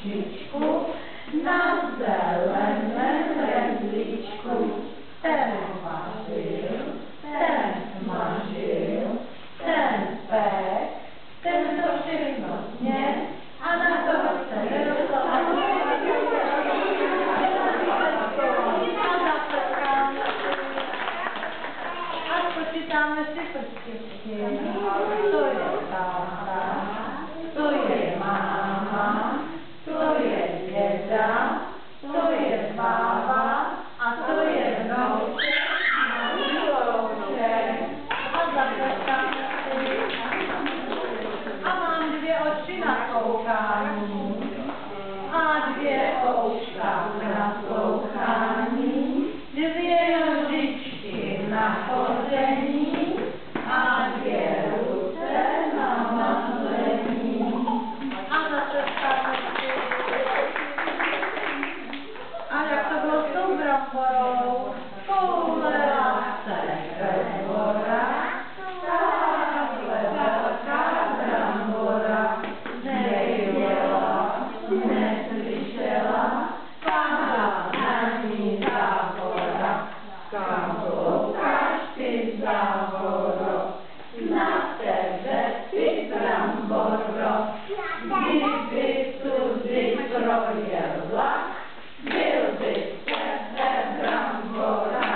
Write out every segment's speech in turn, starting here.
nožičku, na zeleném rezlíčku. Ten vařil, ten smažil, ten pek, ten to všechno sněd a na toho se vyrostl a spočítáme si prstičky. To je táta, to je máma, to je děda, to je bába a to je vnouček a milouček. A zatleskáme si. A mám 2 oči na koukání a 2 ouška na slouchání, 2 nožičky na chození a 2 ruce na mazlení. A zatleskáme si. A jak to bylo s tou bramborou? Koulela se brambola, tahle velká brambora neviděla, neslyšela, padla na ní závora. Kam koukáš ty závoro? Na tebe ty bramboro. Kdyby tudy projel vlak, byl by tebe brambora.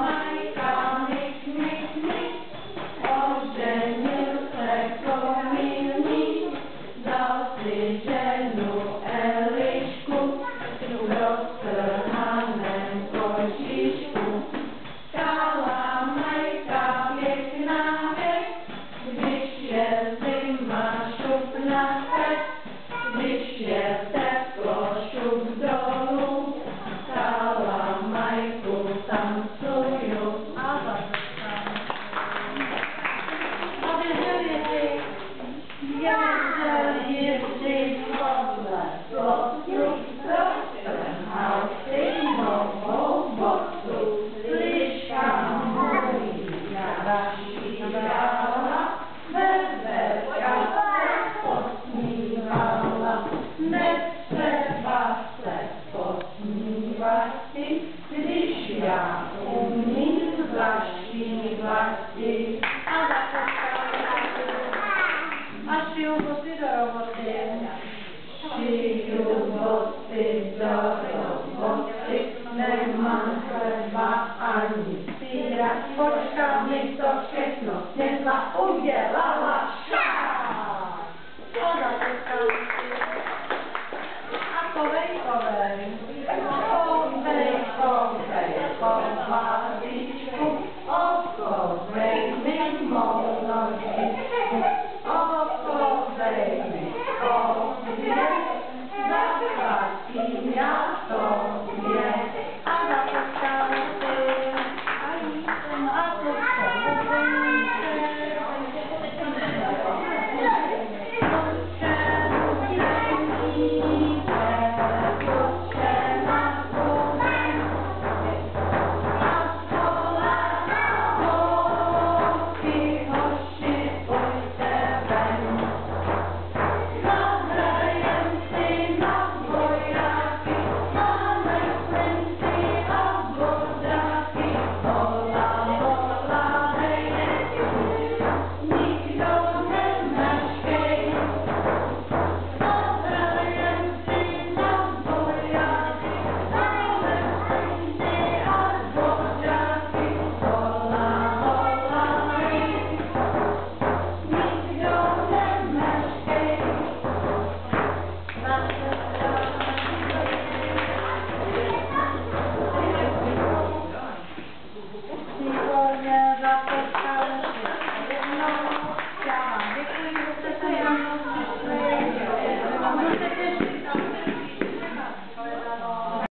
Majka, mik, mik, mik, oženil se komilník, dal si ženu Elišku, v roztrhaném kožíšku. Stála Majka pěkná věc, když je zima, šup na pec, když je teplo, šup dolů. Stála Majku, tancuju. A zatleskáme. A běželi si, jezdili si podle plotu, roztrhal si novou botu. Liška mojí narašívala, veverka se posmívala. Netřeba se posmívat si, když já umím zašívat si. A a šiju boty do roboty. Šiju boty do roboty, nemám chleba ani síra. Počka mi to všechno snědla, udělala šák. A zatleskáme si. A kovej, po vládičku, okovej mi mou nožičku, okovej mi obě, zaplatím já tobě. A zatleskáme si. A to